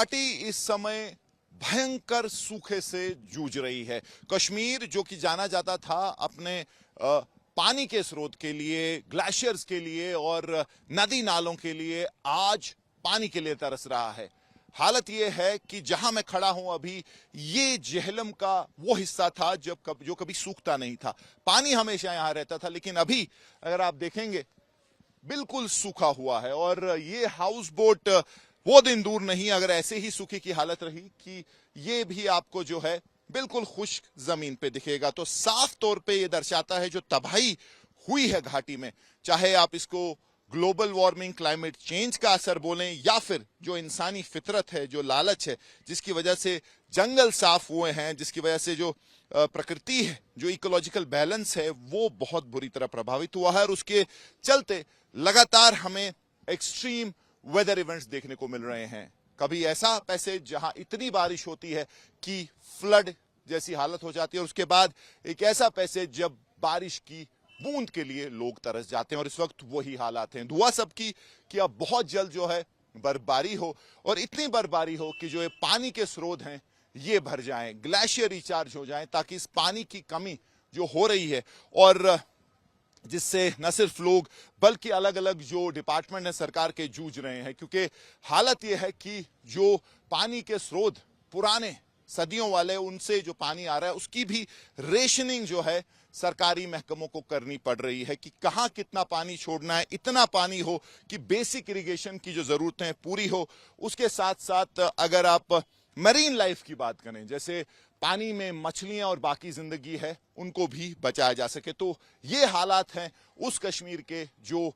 घाटी इस समय भयंकर सूखे से जूझ रही है। कश्मीर जो कि जाना जाता था अपने पानी के स्रोत के लिए, ग्लेशियर्स के लिए और नदी नालों के लिए, आज पानी के लिए तरस रहा है। हालत यह है कि जहां मैं खड़ा हूं अभी, ये जेहलम का वो हिस्सा था जो कभी सूखता नहीं था। पानी हमेशा यहां रहता था, लेकिन अभी अगर आप देखेंगे बिल्कुल सूखा हुआ है। और ये हाउस बोट वो दिन दूर नहीं, अगर ऐसे ही सूखे की हालत रही, कि ये भी आपको जो है बिल्कुल खुश्क जमीन पे दिखेगा। तो साफ तौर पे ये दर्शाता है जो तबाही हुई है घाटी में, चाहे आप इसको ग्लोबल वार्मिंग, क्लाइमेट चेंज का असर बोलें, या फिर जो इंसानी फितरत है, जो लालच है, जिसकी वजह से जंगल साफ हुए हैं, जिसकी वजह से जो प्रकृति है, जो इकोलॉजिकल बैलेंस है, वो बहुत बुरी तरह प्रभावित हुआ है। और उसके चलते लगातार हमें एक्सट्रीम वेदर इवेंट्स देखने को मिल रहे हैं। कभी ऐसा पैसेज जहां इतनी बारिश होती है कि फ्लड जैसी हालत हो जाती है, और उसके बाद एक ऐसा पैसेज जब बारिश की बूंद के लिए लोग तरस जाते हैं। और इस वक्त वही हालात हैं। दुआ सबकी कि अब बहुत जल्द जो है बर्फबारी हो, और इतनी बर्फबारी हो कि जो ये पानी के स्रोत हैं ये भर जाएं, ग्लेशियर रिचार्ज हो जाएं, ताकि इस पानी की कमी जो हो रही है, और जिससे न सिर्फ लोग बल्कि अलग अलग जो डिपार्टमेंट है सरकार के जूझ रहे हैं। क्योंकि हालत यह है कि जो पानी के स्रोत पुराने सदियों वाले, उनसे जो पानी आ रहा है उसकी भी रेशनिंग जो है सरकारी महकमों को करनी पड़ रही है कि कहां कितना पानी छोड़ना है, इतना पानी हो कि बेसिक इरिगेशन की जो जरूरतें हैं पूरी हो। उसके साथ साथ अगर आप मरीन लाइफ की बात करें, जैसे पानी में मछलियां और बाकी जिंदगी है, उनको भी बचाया जा सके। तो ये हालात हैं उस कश्मीर के जो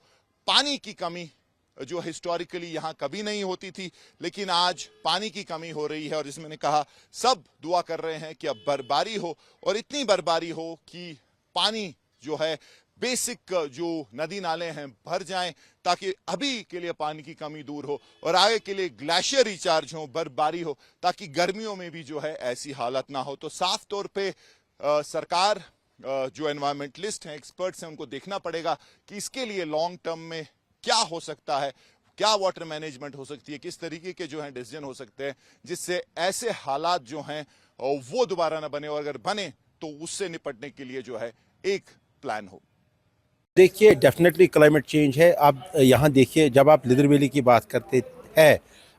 पानी की कमी जो हिस्टोरिकली यहां कभी नहीं होती थी, लेकिन आज पानी की कमी हो रही है। और जिसमें मैंने कहा, सब दुआ कर रहे हैं कि अब बर्फबारी हो, और इतनी बर्फबारी हो कि पानी जो है बेसिक जो नदी नाले हैं भर जाएं, ताकि अभी के लिए पानी की कमी दूर हो और आगे के लिए ग्लेशियर रिचार्ज हो, बर्फबारी हो, ताकि गर्मियों में भी जो है ऐसी हालत ना हो। तो साफ तौर पे सरकार, जो एनवायरमेंटलिस्ट हैं, एक्सपर्ट्स हैं, उनको देखना पड़ेगा कि इसके लिए लॉन्ग टर्म में क्या हो सकता है, क्या वाटर मैनेजमेंट हो सकती है, किस तरीके के जो है डिसीजन हो सकते हैं, जिससे ऐसे हालात जो हैं वो दोबारा ना बने, और अगर बने तो उससे निपटने के लिए जो है एक प्लान हो। देखिए, डेफिनेटली क्लाइमेट चेंज है। आप यहाँ देखिए, जब आप लिदर वैली की बात करते हैं,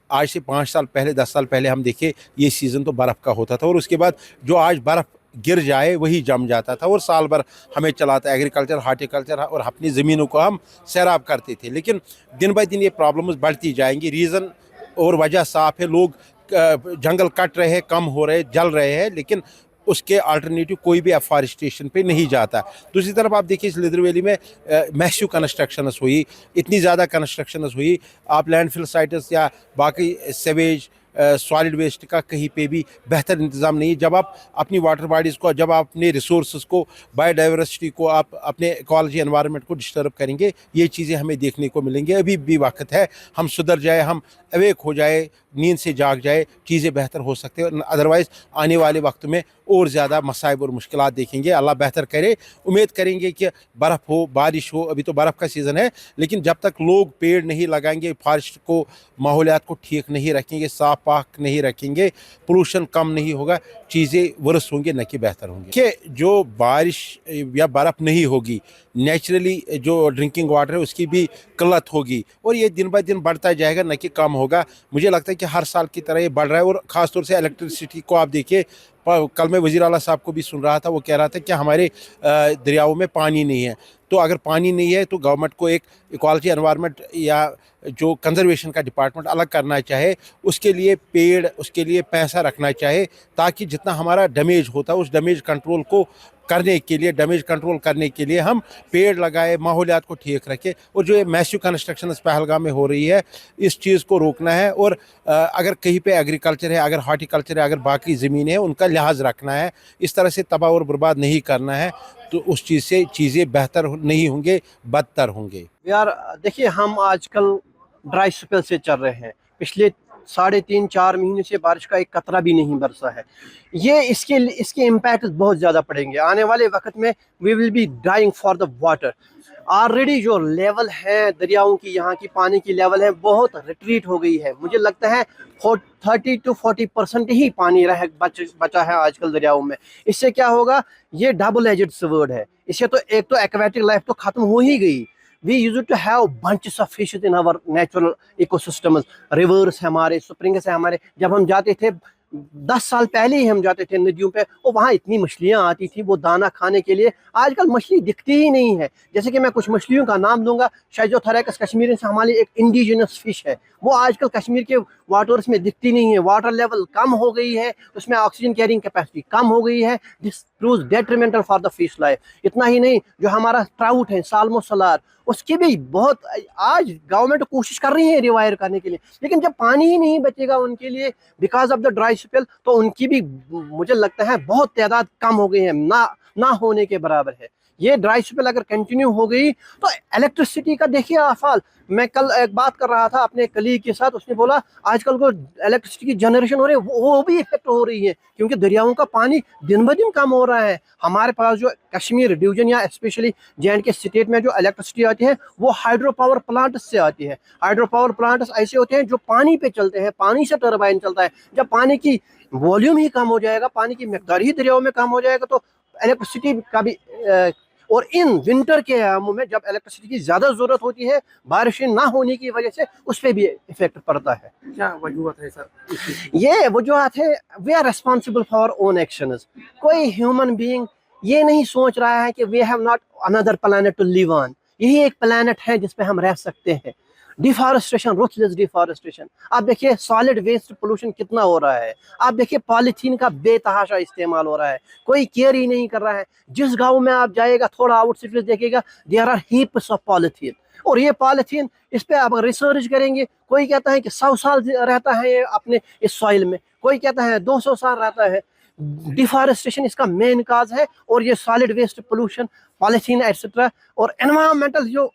आज से 5 साल पहले, 10 साल पहले हम देखिए ये सीज़न तो बर्फ़ का होता था, और उसके बाद जो आज बर्फ़ गिर जाए वही जम जाता था, और साल भर हमें चलाता, एग्रीकल्चर, हार्टिकल्चर, और अपनी ज़मीनों को हम सैराब करते थे। लेकिन दिन ब दिन ये प्रॉब्लम्स बढ़ती जाएंगी। रीज़न और वजह साफ है, लोग जंगल कट रहे हैं, कम हो रहे, जल रहे हैं, लेकिन उसके अल्टरनेटिव कोई भी एफॉरेस्टेशन पे नहीं जाता। दूसरी तरफ आप देखिए, इस लिदर वैली में मैसिव कंस्ट्रक्शंस हुई, इतनी ज़्यादा कंस्ट्रक्शंस हुई। आप लैंडफिल साइट्स या बाकी सेवेज, सॉलिड वेस्ट का कहीं पे भी बेहतर इंतज़ाम नहीं है। जब आप अपनी वाटर बॉडीज़ को, जब आप अपने रिसोर्स को, बायोडाइवर्सिटी को, आप अपने इकोलॉजी एनवायरनमेंट को डिस्टर्ब करेंगे, ये चीज़ें हमें देखने को मिलेंगी। अभी भी वक्त है, हम सुधर जाए, हम अवेक हो जाए, नींद से जाग जाए, चीज़ें बेहतर हो सकते हैं। अदरवाइज़ आने वाले वक्त में और ज़्यादा मसाइब और मुश्किलात देखेंगे। अल्लाह बेहतर करे। उम्मीद करेंगे कि बर्फ़ हो, बारिश हो। अभी तो बर्फ़ का सीज़न है, लेकिन जब तक लोग पेड़ नहीं लगाएंगे, फॉरेस्ट को, माहौलियात को ठीक नहीं रखेंगे, साफ पाक नहीं रखेंगे, पोल्यूशन कम नहीं होगा, चीज़ें वर्स होंगे न कि बेहतर होंगे। कि जो बारिश या बर्फ़ नहीं होगी, नेचुरली जो ड्रिंकिंग वाटर है उसकी भी किल्लत होगी, और ये दिन ब दिन बढ़ता जाएगा, न कि कम होगा। मुझे लगता है कि हर साल की तरह ये बढ़ रहा है। और ख़ासतौर से इलेक्ट्रिसिटी को आप देखिए, कल मैं वज़ीर आला साहब को भी सुन रहा था, वो कह रहा था कि हमारे दरियाओं में पानी नहीं है। तो अगर पानी नहीं है तो गवर्नमेंट को एक इक्वालिटी एनवायरनमेंट या जो कंजर्वेशन का डिपार्टमेंट अलग करना चाहे, उसके लिए पेड़, उसके लिए पैसा रखना चाहे, ताकि जितना हमारा डैमेज होता है उस डैमेज कंट्रोल को करने के लिए, डैमेज कंट्रोल करने के लिए हम पेड़ लगाए, माहौलियात को ठीक रखें। और जो ये मैसिव कंस्ट्रक्शन पहलगाम में हो रही है, इस चीज़ को रोकना है। और अगर कहीं पे एग्रीकल्चर है, अगर हार्टिकल्चर है, अगर बाकी ज़मीन है, उनका लिहाज रखना है। इस तरह से तबाह और बर्बाद नहीं करना है, तो उस चीज़ से चीज़ें बेहतर नहीं होंगे, बदतर होंगे। यार देखिए, हम आजकल ड्राई स्पेल से चल रहे हैं। पिछले 3.5-4 महीने से बारिश का एक कतरा भी नहीं बरसा है। ये इसके इम्पैक्ट बहुत ज़्यादा पड़ेंगे आने वाले वक्त में। We will be dying for the water. Already जो लेवल है दरियाओं की, यहाँ की पानी की लेवल है बहुत रिट्रीट हो गई है। मुझे लगता है 30 to 40% ही पानी बचा है आजकल दरियाओं में। इससे क्या होगा, ये डबल एजेड स्वर्ड है। इससे तो एक तो एक्वेटिक लाइफ तो खत्म हो ही गई। We used to have bunches of fish in our natural ecosystems. Rivers है हमारे, स्प्रिंग्स है हमारे। जब हम जाते थे 10 साल पहले ही हम जाते थे नदियों पे, और वहाँ इतनी मछलियाँ आती थी वो दाना खाने के लिए। आजकल मछली दिखती ही नहीं है। जैसे कि मैं कुछ मछलियों का नाम दूंगा। शाइजोथेरैकस कश्मीरी से हमारी एक इंडिजिनस फिश है, वो आजकल कश्मीर के वाटर्स में दिखती नहीं है। वाटर लेवल कम हो गई है, उसमें ऑक्सीजन कैरिंग कैपेसिटी कम हो गई है। This proves detrimental for the fish life. इतना ही नहीं, जो हमारा ट्राउट है साल्मो सलार, उसकी भी बहुत आज गवर्नमेंट कोशिश कर रही है रिवायर करने के लिए, लेकिन जब पानी ही नहीं बचेगा उनके लिए because of the dry spell, तो उनकी भी मुझे लगता है बहुत तादाद कम हो गई है, ना होने के बराबर है। ये ड्राई स्पेल अगर कंटिन्यू हो गई तो इलेक्ट्रिसिटी का देखिए आफाल। मैं कल एक बात कर रहा था अपने कलीग के साथ, उसने बोला आजकल को इलेक्ट्रिसिटी की जनरेशन हो रही है वो भी इफेक्ट हो रही है, क्योंकि दरियाओं का पानी दिन ब दिन कम हो रहा है। हमारे पास जो कश्मीर डिवीजन या स्पेशली J&K स्टेट में जो इलेक्ट्रिसिटी आती है वो हाइड्रो पावर प्लांट से आती है। हाइड्रो पावर प्लांट ऐसे होते हैं जो पानी पे चलते हैं, पानी से टरबाइन चलता है। जब पानी की वॉल्यूम ही कम हो जाएगा, पानी की मकदार ही दरियाओं में कम हो जाएगा, तो इलेक्ट्रिसिटी का भी और इन विंटर के आयामों में जब इलेक्ट्रिसिटी की ज़्यादा ज़रूरत होती है, बारिशें ना होने की वजह से उस पर भी इफेक्ट पड़ता है। क्या वजूहत है सर? ये वजूहत है, we are responsible for own actions. कोई ह्यूमन बीइंग ये नहीं सोच रहा है कि we have not another planet to live on. यही एक प्लैनेट है जिस पे हम रह सकते हैं। Deforestation, ruthless deforestation. आप देखिए सॉलिड वेस्ट पोल्यूशन कितना हो रहा है। आप देखिए पॉलीथीन का बेतहाशा इस्तेमाल हो रहा है, कोई केयर ही नहीं कर रहा है। जिस गांव में आप जाएगा, थोड़ा आउटस्कर्ट्स देखिएगा, there are heaps of polythene. और ये पॉलीथीन, इस पे आप रिसर्च करेंगे, कोई कहता है कि 100 साल रहता है ये अपने इस सॉइल में, कोई कहता है 200 साल रहता है। डिफॉरेस्टेशन इसका मेन काज है, और ये solid waste pollution, polythene etcetera, और एनवायरमेंटल जो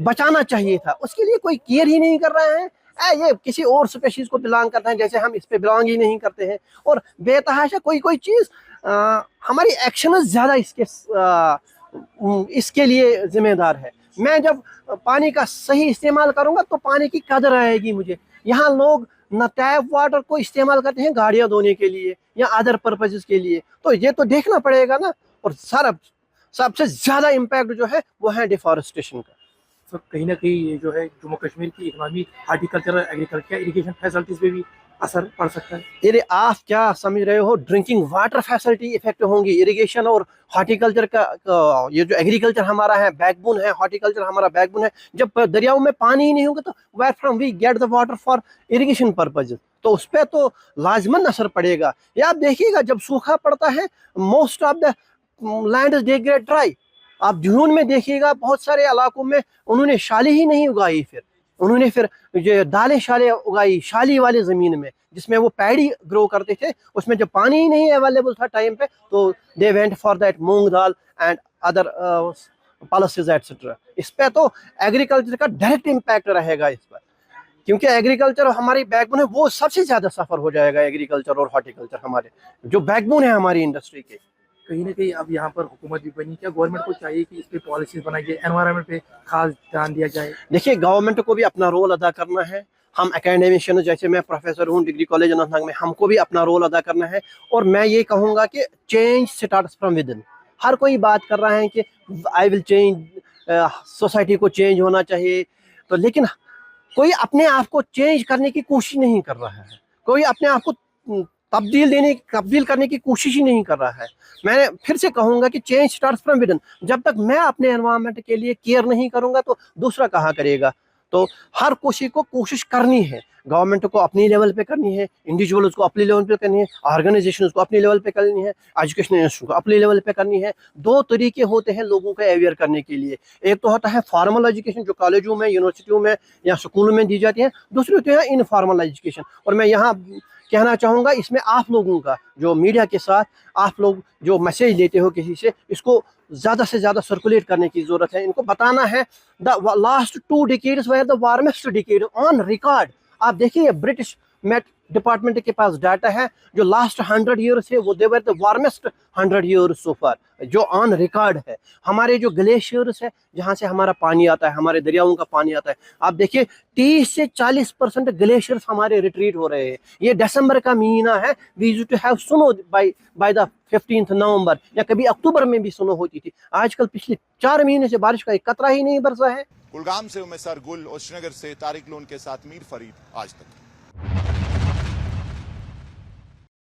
बचाना चाहिए था उसके लिए कोई केयर ही नहीं कर रहा है। ये किसी और स्पेशीज को बिलोंग करता है, जैसे हम इस पे बिलोंग ही नहीं करते हैं। और बेतहाशा कोई चीज़, हमारी एक्शन ज़्यादा इसके लिए जिम्मेदार है। मैं जब पानी का सही इस्तेमाल करूँगा तो पानी की कदर आएगी मुझे। यहाँ लोग न टैप वाटर को इस्तेमाल करते हैं गाड़ियाँ धोने के लिए या अदर पर्पजेस के लिए, तो ये तो देखना पड़ेगा ना। और सबसे ज़्यादा इम्पैक्ट जो है वो है डिफॉरेस्टेशन का। सर कहीं ना कहीं ये जो है जम्मू कश्मीर की economy, horticulture, agriculture, irrigation facilities पे भी असर पड़ सकता है। ये आप क्या समझ रहे हो, ड्रिंकिंग वाटर फैसिलिटी इफेक्ट होंगी। इरिगेशन और हॉर्टिकल्चर का ये जो एग्रीकल्चर हमारा है बैकबोन है, हॉर्टिकल्चर हमारा बैकबोन है। जब दरियाओं में पानी ही नहीं होगा तो where from we get the water for irrigation purpose, तो उस पर तो लाजमन असर पड़ेगा। या आप देखिएगा जब सूखा पड़ता है, most of the land is get dry. आप जून में देखिएगा बहुत सारे इलाकों में उन्होंने शाली ही नहीं उगाई, फिर उन्होंने जो दालें शालें उगाई शाली वाली ज़मीन में, जिसमें वो पैडी ग्रो करते थे। उसमें जब पानी ही नहीं अवेलेबल था टाइम पे, तो they went for that moong dal and other policies etcetera. इस पे तो एग्रीकल्चर का डायरेक्ट इम्पैक्ट रहेगा इस पर, क्योंकि एग्रीकल्चर हमारी बैकबोन है, वो सबसे ज़्यादा सफ़र हो जाएगा। एग्रीकल्चर और हॉर्टिकल्चर हमारे जो बैकबोन है हमारी इंडस्ट्री के। कहीं ना कहीं अब यहाँ पर हुकूमत भी बनी, क्या गवर्नमेंट को चाहिए कि इस पे पॉलिसीज बनाई जाए, एनवायरनमेंट पे खास ध्यान दिया जाए? देखिए गवर्नमेंट को भी अपना रोल अदा करना है। हम एकेडमिशियन, जैसे मैं प्रोफेसर हूँ डिग्री कॉलेज अनंतनाग में, हमको भी अपना रोल अदा करना है। और मैं ये कहूँगा कि change starts from within. हर कोई बात कर रहा है कि आई विल चेंज, सोसाइटी को चेंज होना चाहिए, तो लेकिन कोई अपने आप को चेंज करने की कोशिश नहीं कर रहा है। कोई अपने आप को तब्दील करने की कोशिश ही नहीं कर रहा है। मैं फिर से कहूँगा कि change starts from with in. जब तक मैं अपने एनवायरनमेंट के लिए केयर नहीं करूँगा तो दूसरा कहाँ करेगा। तो हर कोशिश करनी है। गवर्नमेंट को अपनी लेवल पे करनी है, इंडिविजुअल्स को अपनी लेवल पे करनी है, ऑर्गेनाइजेशंस को अपनी लेवल पे करनी है, एजुकेशन इंस्टीट्यूशन को अपनी लेवल पे करनी है। दो तरीके होते हैं लोगों को अवेयर करने के लिए। एक तो होता है फॉर्मल एजुकेशन जो कॉलेजों में, यूनिवर्सिटियों में या स्कूलों में दी जाती है। दूसरी होती है इनफॉर्मल एजुकेशन। और मैं यहाँ कहना चाहूँगा, इसमें आप लोगों का जो मीडिया के साथ आप लोग जो मैसेज लेते हो किसी से, इसको ज़्यादा से ज़्यादा सर्कुलेट करने की ज़रूरत है। इनको बताना है the last 2 decades were the warmest decade on record। आप देखिए ब्रिटिश मेट डिपार्टमेंट के पास डाटा है, जो लास्ट 100 ईयर्स है वो they were the warmest 100 years so far, जो ऑन रिकॉर्ड है। हमारे जो ग्लेशियर्स है जहाँ से हमारा पानी आता है, हमारे दरियाओं का पानी आता है, आप देखिए 30 से 40% ग्लेशियर्स हमारे रिट्रीट हो रहे हैं। ये दिसंबर का महीना है, we used to have snow by the 15th November, या कभी अक्टूबर में भी स्नो होती थी। आजकल पिछले 4 महीने से बारिश का एक कतरा ही नहीं बरसा है। कुलगाम से उमेश गुल और श्रीनगर से तारिक लोन के साथ मीर फरीद, आज तक।